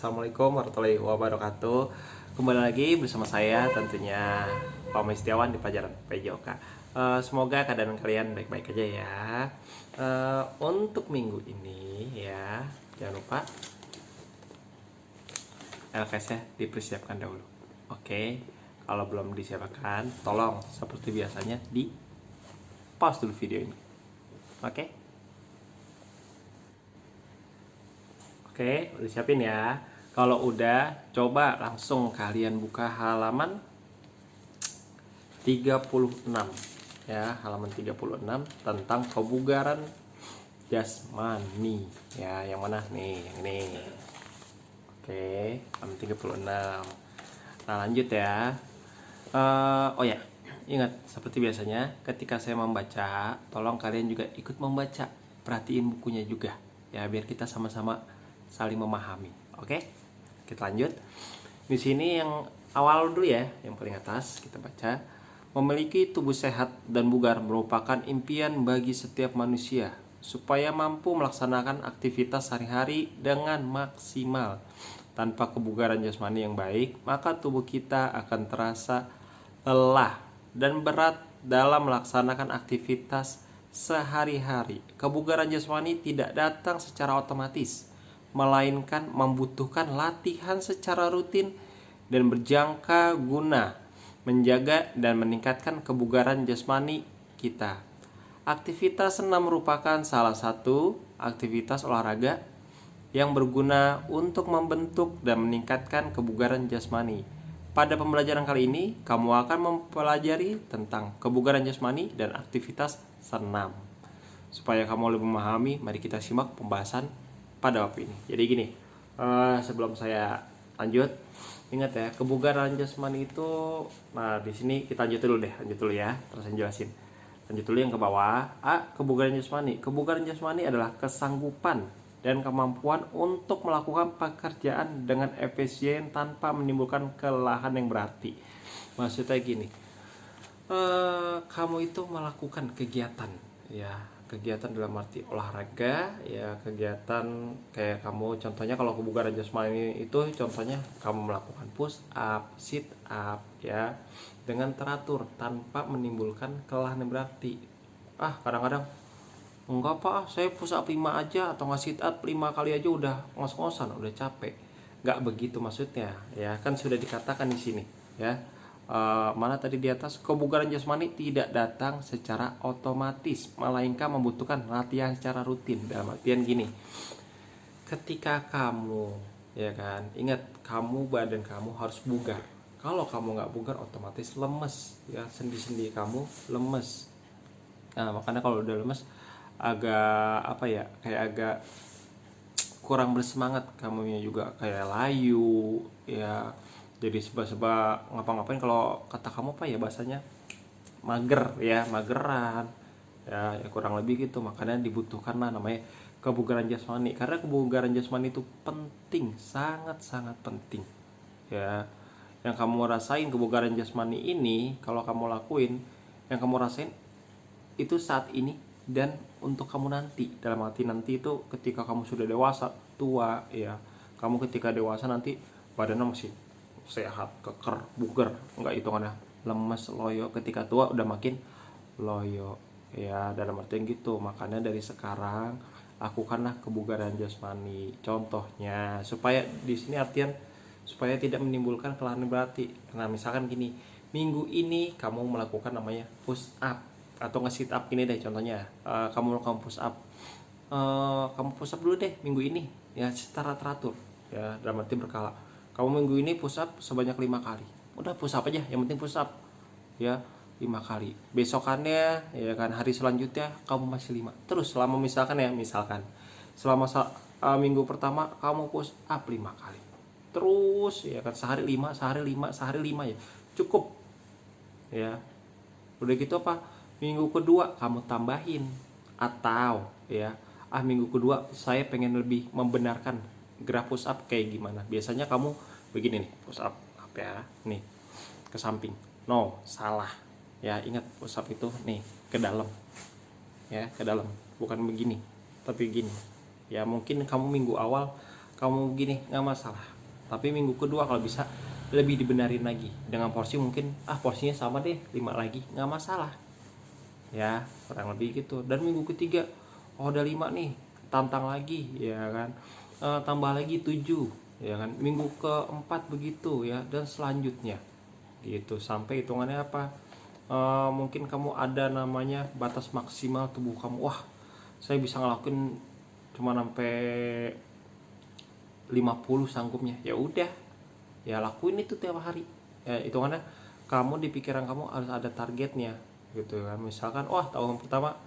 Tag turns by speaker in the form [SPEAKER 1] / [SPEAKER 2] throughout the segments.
[SPEAKER 1] Assalamualaikum warahmatullahi wabarakatuh. Kembali lagi bersama saya tentunya Pak Setiawan di pelajaran PJOK. Semoga keadaan kalian baik-baik aja ya. Untuk minggu ini ya, jangan lupa LKS-nya dipersiapkan dahulu. Oke, kalau belum disiapkan, tolong seperti biasanya di pause dulu video ini. Oke, udah siapin ya. Kalau udah, coba langsung kalian buka halaman 36 ya, halaman 36 tentang kebugaran jasmani ya. Yang mana nih? Yang ini. Oke, halaman 36. Nah, lanjut ya. Oh ya, ingat seperti biasanya ketika saya membaca, tolong kalian juga ikut membaca. Perhatiin bukunya juga ya, biar kita sama-sama saling memahami. Oke, kita lanjut. Di sini yang awal dulu ya, yang paling atas kita baca. Memiliki tubuh sehat dan bugar merupakan impian bagi setiap manusia supaya mampu melaksanakan aktivitas sehari-hari dengan maksimal. Tanpa kebugaran jasmani yang baik, maka tubuh kita akan terasa lelah dan berat dalam melaksanakan aktivitas sehari-hari. Kebugaran jasmani tidak datang secara otomatis, melainkan membutuhkan latihan secara rutin dan berjangka guna menjaga dan meningkatkan kebugaran jasmani kita. Aktivitas senam merupakan salah satu aktivitas olahraga yang berguna untuk membentuk dan meningkatkan kebugaran jasmani. Pada pembelajaran kali ini, kamu akan mempelajari tentang kebugaran jasmani dan aktivitas senam. Supaya kamu lebih memahami, mari kita simak pembahasan pada waktu ini. Jadi gini, sebelum saya lanjut, ingat ya, kebugaran jasmani itu, nah di sini kita lanjut dulu ya, terus saya jelasin. Lanjut dulu yang ke bawah. Kebugaran jasmani. Kebugaran jasmani adalah kesanggupan dan kemampuan untuk melakukan pekerjaan dengan efisien tanpa menimbulkan kelelahan yang berarti. Maksudnya gini, kamu itu melakukan kegiatan ya, kegiatan dalam arti olahraga ya, kegiatan kayak kamu, contohnya kalau kebugaran jasmani itu contohnya kamu melakukan push up, sit up ya, dengan teratur tanpa menimbulkan kelelahan yang berarti. Kadang-kadang enggak pak, saya push up 5 aja atau nggak sit up 5 kali aja udah ngos-ngosan, udah capek. Nggak begitu maksudnya ya, kan sudah dikatakan di sini ya. Mana tadi di atas, kebugaran jasmani tidak datang secara otomatis, melainkan membutuhkan latihan secara rutin. Dalam artian gini, ketika kamu ya kan, ingat kamu, badan kamu harus bugar. Kalau kamu nggak bugar, otomatis lemes ya, sendi-sendi kamu lemes. Nah makanya kalau udah lemes, agak apa ya, kayak agak kurang bersemangat, kamunya juga kayak layu ya, jadi seba-seba ngapa-ngapain. Kalau kata kamu apa ya bahasanya, mager ya, mageran ya, kurang lebih gitu. Makanya dibutuhkan namanya kebugaran jasmani, karena kebugaran jasmani itu penting, sangat-sangat penting ya. Yang kamu rasain kebugaran jasmani ini, kalau kamu lakuin, yang kamu rasain itu saat ini dan untuk kamu nanti. Dalam arti nanti itu ketika kamu sudah dewasa, tua ya, kamu ketika dewasa nanti badannya masih sehat, keker, bugar, enggak hitungannya lemes, loyo. Ketika tua udah makin loyo ya, dalam artian gitu. Makanya dari sekarang lakukanlah kebugaran jasmani. Contohnya supaya di sini artian supaya tidak menimbulkan kelelahan berarti. Nah misalkan gini, minggu ini kamu melakukan namanya push up atau nge-sit up. Ini deh contohnya, kamu melakukan push up, kamu push up dulu deh minggu ini ya, secara teratur ya, dalam arti berkala. Kamu minggu ini push up sebanyak 5 kali. Udah push up aja, yang penting push up ya, 5 kali. Besokannya ya kan, hari selanjutnya kamu masih 5. Terus selama misalkan selama minggu pertama kamu push up 5 kali. Terus ya kan, sehari 5 ya. Cukup. Ya. Udah gitu apa? Minggu kedua kamu tambahin, atau ya, minggu kedua saya pengen lebih membenarkan gerak push up kayak gimana. Biasanya kamu begini nih, push up ya, nih ke samping. No, salah ya, ingat push up itu nih ke dalam ya, ke dalam, bukan begini tapi gini ya. Mungkin kamu minggu awal kamu gini nggak masalah. Tapi minggu kedua kalau bisa lebih dibenarin lagi dengan porsi mungkin porsinya sama deh 5 lagi nggak masalah ya, kurang lebih gitu. Dan minggu ketiga udah 5 nih, tantang lagi ya kan, tambah lagi 7 ya kan, minggu keempat begitu ya, dan selanjutnya gitu sampai hitungannya apa, mungkin kamu ada namanya batas maksimal tubuh kamu, wah saya bisa ngelakuin cuma sampai 50 sanggupnya, ya udah ya lakuin itu tiap hari ya. Hitungannya kamu di pikiran kamu harus ada targetnya gitu kan. Misalkan tahun pertama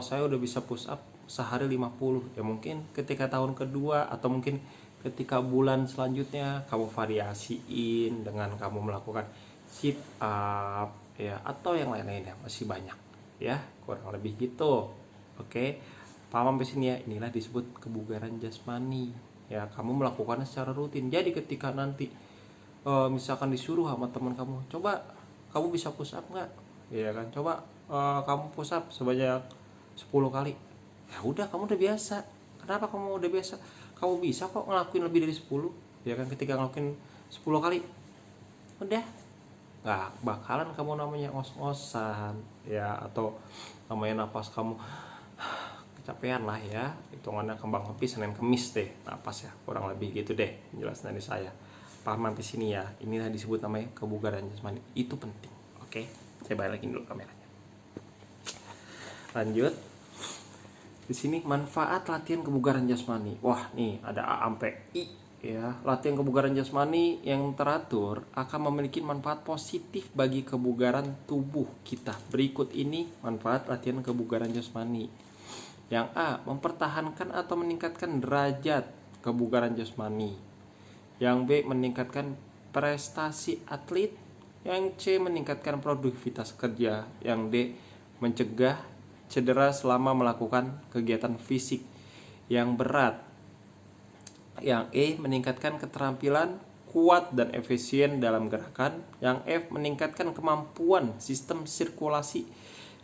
[SPEAKER 1] saya udah bisa push up sehari 50, ya mungkin ketika tahun kedua atau mungkin ketika bulan selanjutnya kamu variasiin dengan kamu melakukan sit up ya, atau yang lain-lainnya masih banyak ya, kurang lebih gitu. Oke, paham sampai sini ya. Inilah disebut kebugaran jasmani ya, kamu melakukannya secara rutin. Jadi ketika nanti misalkan disuruh sama teman kamu, coba kamu bisa push up nggak ya kan, coba kamu push up sebanyak 10 kali, ya udah kamu udah biasa. Kenapa kamu udah biasa? Kamu bisa kok ngelakuin lebih dari 10 ya kan. Ketika ngelakuin 10 kali udah nggak bakalan kamu namanya ngos-ngosan ya, atau namanya napas kamu kecapean lah ya, hitungannya kembang api Senin Kemis deh napas ya, kurang lebih gitu deh jelas dari saya. Paham sampai sini ya. Inilah disebut namanya kebugaran jasmani, itu penting. Oke, saya balikin dulu kameranya. Lanjut. Di sini manfaat latihan kebugaran jasmani. Wah, nih ada A sampai I ya. Latihan kebugaran jasmani yang teratur akan memiliki manfaat positif bagi kebugaran tubuh kita. Berikut ini manfaat latihan kebugaran jasmani. Yang A, mempertahankan atau meningkatkan derajat kebugaran jasmani. Yang B, meningkatkan prestasi atlet. Yang C, meningkatkan produktivitas kerja. Yang D, mencegah cedera selama melakukan kegiatan fisik yang berat. Yang E, meningkatkan keterampilan kuat dan efisien dalam gerakan. Yang F, meningkatkan kemampuan sistem sirkulasi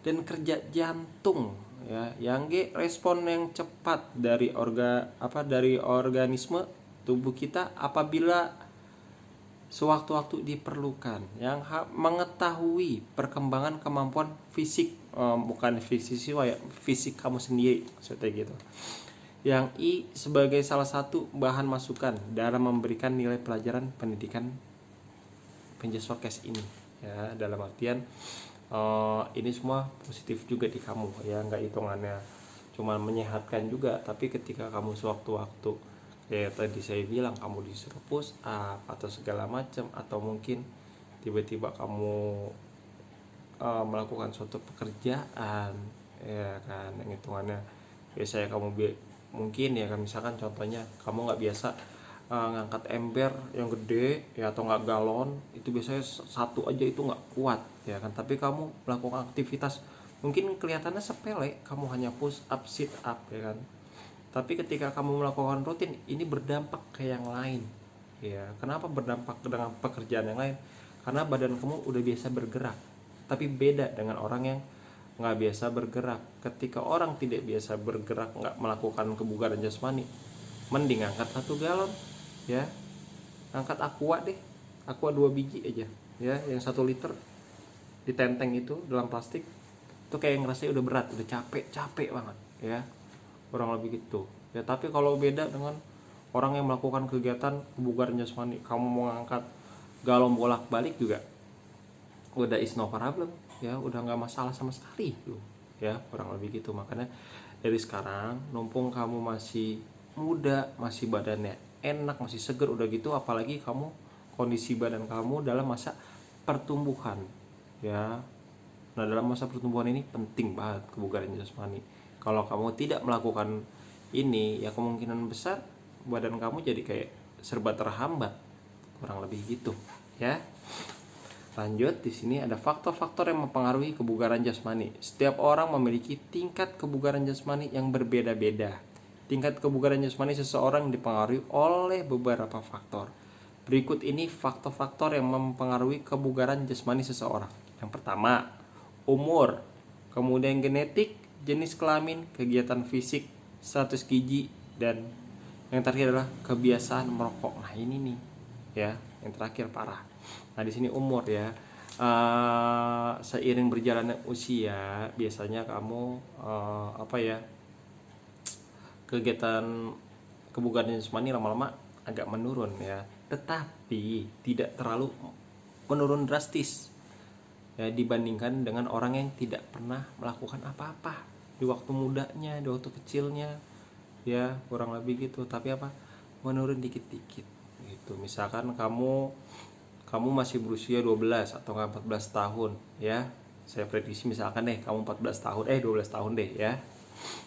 [SPEAKER 1] dan kerja jantung ya. Yang G, respon yang cepat dari organisme tubuh kita apabila sewaktu-waktu diperlukan. Yang H, mengetahui perkembangan kemampuan fisik, bukan fisik siswa ya, fisik kamu sendiri maksudnya gitu. Yang I, sebagai salah satu bahan masukan dalam memberikan nilai pelajaran pendidikan Penjaswakes ini ya, dalam artian ini semua positif juga di kamu ya, nggak hitungannya cuma menyehatkan juga, tapi ketika kamu sewaktu-waktu kayak tadi saya bilang kamu disuruh push up atau segala macam, atau mungkin tiba-tiba kamu melakukan suatu pekerjaan ya kan, yang hitungannya biasanya kamu mungkin ya kan, misalkan contohnya kamu nggak biasa ngangkat ember yang gede ya, atau nggak galon, itu biasanya satu aja itu nggak kuat ya kan. Tapi kamu melakukan aktivitas mungkin kelihatannya sepele, kamu hanya push up, sit up ya kan, tapi ketika kamu melakukan rutin ini berdampak ke yang lain ya. Kenapa berdampak dengan pekerjaan yang lain? Karena badan kamu udah biasa bergerak. Tapi beda dengan orang yang nggak biasa bergerak. Ketika orang tidak biasa bergerak, nggak melakukan kebugaran jasmani, mending angkat 1 galon ya, angkat aqua deh, aqua 2 biji aja ya, yang 1 liter ditenteng itu dalam plastik, itu kayak ngerasa udah berat, udah capek banget ya, kurang lebih gitu ya. Tapi kalau beda dengan orang yang melakukan kegiatan kebugaran jasmani, kamu mau ngangkat galon bolak-balik juga udah is no problem ya, udah nggak masalah sama sekali tuh ya, kurang lebih gitu. Makanya dari sekarang, numpung kamu masih muda, masih badannya enak, masih seger, udah gitu apalagi kamu kondisi badan kamu dalam masa pertumbuhan ya. Nah, dalam masa pertumbuhan ini penting banget kebugaran jasmani. Kalau kamu tidak melakukan ini ya, kemungkinan besar badan kamu jadi kayak serba terhambat, kurang lebih gitu ya. Lanjut, di sini ada faktor-faktor yang mempengaruhi kebugaran jasmani. Setiap orang memiliki tingkat kebugaran jasmani yang berbeda-beda. Tingkat kebugaran jasmani seseorang dipengaruhi oleh beberapa faktor. Berikut ini faktor-faktor yang mempengaruhi kebugaran jasmani seseorang. Yang pertama, umur, kemudian genetik, jenis kelamin, kegiatan fisik, status gizi, dan Yang terakhir adalah kebiasaan merokok. Nah ini nih ya, yang terakhir parah. Nah di sini umur ya. Seiring berjalannya usia biasanya kamu kegiatan kebugaran jasmani lama-lama agak menurun ya, tetapi tidak terlalu menurun drastis ya dibandingkan dengan orang yang tidak pernah melakukan apa-apa di waktu mudanya, di waktu kecilnya ya, kurang lebih gitu. Tapi menurun dikit-dikit gitu. Misalkan kamu masih berusia 12 atau 14 tahun ya, saya prediksi misalkan deh kamu 14 tahun 12 tahun deh ya,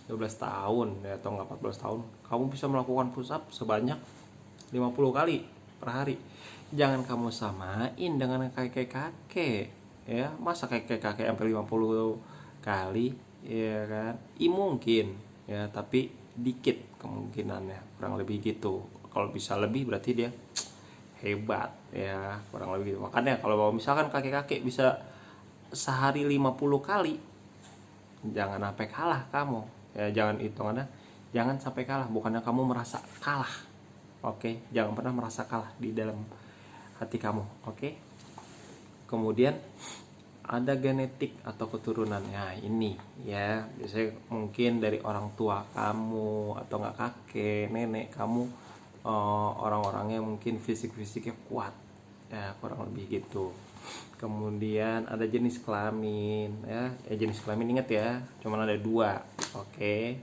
[SPEAKER 1] 12 tahun ya, atau 14 tahun, kamu bisa melakukan push up sebanyak 50 kali per hari. Jangan kamu samain dengan kakek-kakek ya. Masa kakek-kakek sampai 50 kali ya kan? Mungkin ya, tapi dikit kemungkinannya, kurang lebih gitu. Kalau bisa lebih berarti dia hebat ya, kurang lebih gitu. Makanya kalau misalkan kakek-kakek bisa sehari 50 kali, jangan sampai kalah kamu ya. Jangan hitungannya, jangan sampai kalah, bukannya kamu merasa kalah. Oke, jangan pernah merasa kalah di dalam hati kamu. Oke. Kemudian ada genetik atau keturunan. Nah ini ya, biasanya mungkin dari orang tua kamu atau nggak kakek nenek kamu, orang-orangnya mungkin fisiknya kuat ya, kurang lebih gitu. Kemudian ada jenis kelamin ya, jenis kelamin ingat ya, cuman ada 2. Oke,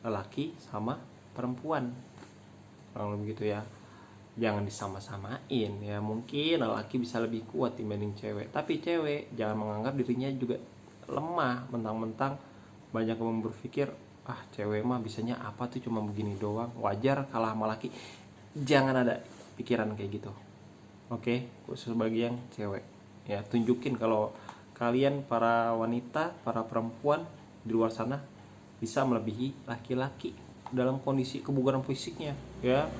[SPEAKER 1] lelaki sama perempuan, kurang lebih gitu ya. Jangan disama-samain ya, mungkin lelaki bisa lebih kuat dibanding cewek, tapi cewek jangan menganggap dirinya juga lemah mentang-mentang banyak yang berpikir cewek mah bisanya apa tuh, cuma begini doang, wajar kalah sama laki. Jangan ada pikiran kayak gitu. Oke, khusus bagi yang cewek ya, tunjukin kalau kalian para wanita, para perempuan di luar sana bisa melebihi laki-laki dalam kondisi kebugaran fisiknya ya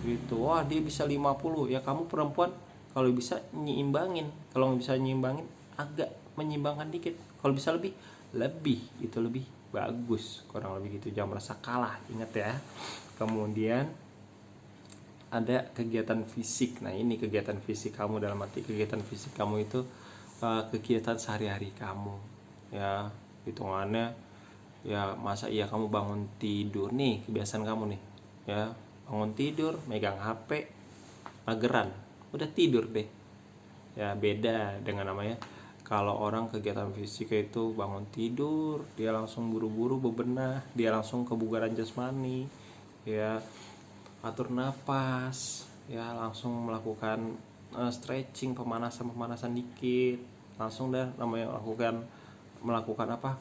[SPEAKER 1] gitu. Wah dia bisa 50 ya, kamu perempuan kalau bisa nyimbangin, kalau nggak bisa nyimbangin agak menyimbangkan dikit, kalau bisa lebih itu lebih bagus, kurang lebih gitu. Jangan merasa kalah, ingat ya. Kemudian ada kegiatan fisik. Nah ini kegiatan fisik kamu, dalam arti kegiatan fisik kamu itu kegiatan sehari-hari kamu ya, hitungannya ya. Masa iya kamu bangun tidur nih, kebiasaan kamu nih ya, bangun tidur megang HP mageran, udah tidur deh ya. Beda dengan namanya kalau orang kegiatan fisik itu bangun tidur dia langsung buru-buru bebenah, dia langsung kebugaran jasmani ya, atur napas ya, langsung melakukan stretching, pemanasan dikit, langsung dah namanya melakukan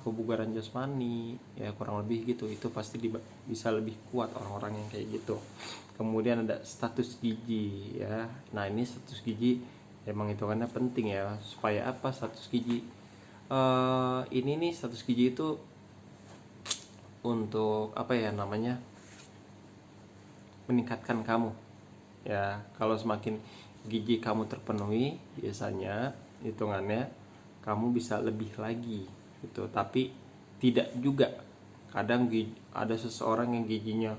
[SPEAKER 1] kebugaran jasmani ya, kurang lebih gitu. Itu pasti bisa lebih kuat orang-orang yang kayak gitu. Kemudian ada status gizi ya. Nah ini status gizi emang hitungannya penting ya, supaya status gizi ini nih, status gizi itu untuk meningkatkan kamu ya. Kalau semakin gizi kamu terpenuhi, biasanya hitungannya kamu bisa lebih lagi gitu. Tapi tidak juga, kadang ada seseorang yang gizinya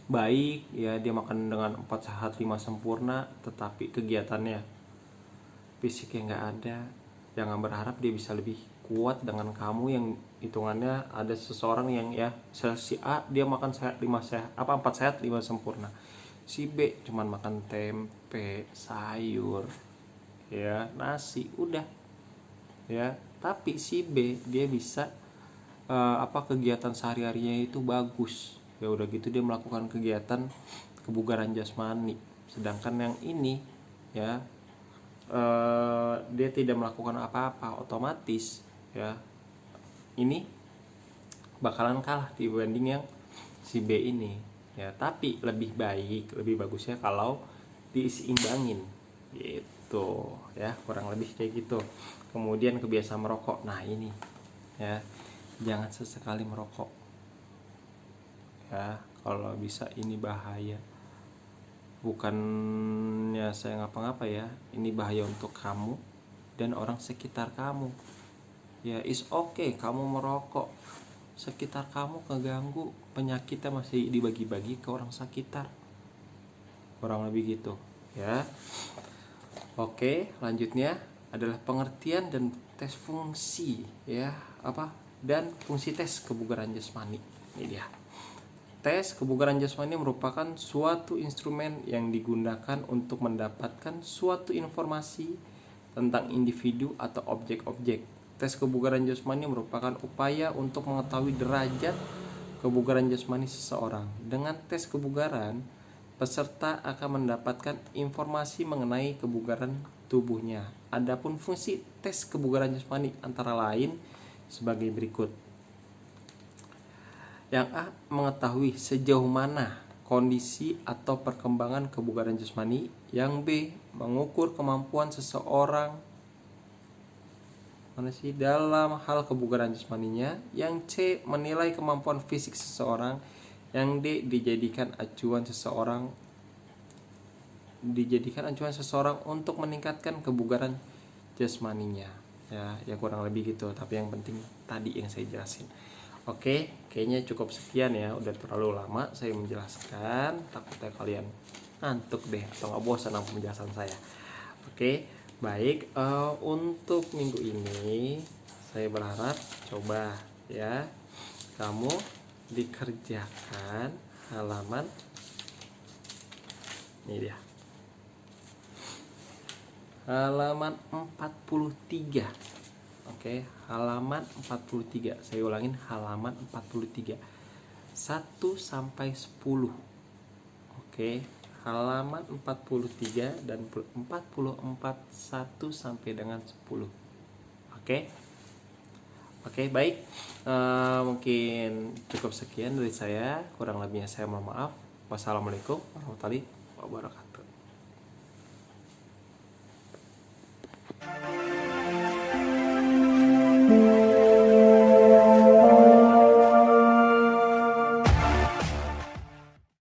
[SPEAKER 1] baik ya, dia makan dengan 4 sehat 5 sempurna, tetapi kegiatannya fisiknya nggak ada. Jangan berharap dia bisa lebih kuat dengan kamu yang hitungannya ada seseorang yang ya, si A dia makan sehat 5 sehat 4 sehat 5 sempurna, si B cuman makan tempe, sayur ya, nasi udah ya. Tapi si B dia bisa kegiatan sehari-harinya itu bagus ya, udah gitu dia melakukan kegiatan kebugaran jasmani. Sedangkan yang ini ya dia tidak melakukan apa-apa, otomatis ya ini bakalan kalah dibanding yang si B ini ya. Tapi lebih bagusnya kalau diseimbangin gitu ya, kurang lebih kayak gitu. Kemudian kebiasaan merokok. Nah ini ya, jangan sesekali merokok ya, kalau bisa. Ini bahaya, bukannya saya ngapa-ngapa ya, ini bahaya untuk kamu dan orang sekitar kamu ya. Is okay kamu merokok sekitar kamu keganggu, penyakitnya masih dibagi-bagi ke orang sekitar, kurang lebih gitu ya. Oke, lanjutnya adalah pengertian dan tes fungsi ya, dan fungsi tes kebugaran jasmani. Ini dia. Tes kebugaran jasmani merupakan suatu instrumen yang digunakan untuk mendapatkan suatu informasi tentang individu atau objek-objek. Tes kebugaran jasmani merupakan upaya untuk mengetahui derajat kebugaran jasmani seseorang. Dengan tes kebugaran, peserta akan mendapatkan informasi mengenai kebugaran tubuhnya. Adapun fungsi tes kebugaran jasmani antara lain sebagai berikut. Yang A, mengetahui sejauh mana kondisi atau perkembangan kebugaran jasmani. Yang B, mengukur kemampuan seseorang dalam hal kebugaran jasmaninya. Yang C, menilai kemampuan fisik seseorang. Yang D, dijadikan acuan seseorang untuk meningkatkan kebugaran jasmaninya. Ya kurang lebih gitu, tapi yang penting tadi yang saya jelasin. Oke, kayaknya cukup sekian ya, udah terlalu lama saya menjelaskan, takutnya kalian ngantuk deh atau nggak bosan sama penjelasan saya. Oke, baik, untuk minggu ini saya berharap coba ya kamu dikerjakan halaman ini dia, halaman 43. Oke, halaman 43. Saya ulangin, halaman 43. 1 sampai 10. Oke, halaman 43 dan 44 1 sampai dengan 10. Oke. Oke, baik. Mungkin cukup sekian dari saya. Kurang lebihnya saya mohon maaf. Wassalamualaikum warahmatullahi wabarakatuh.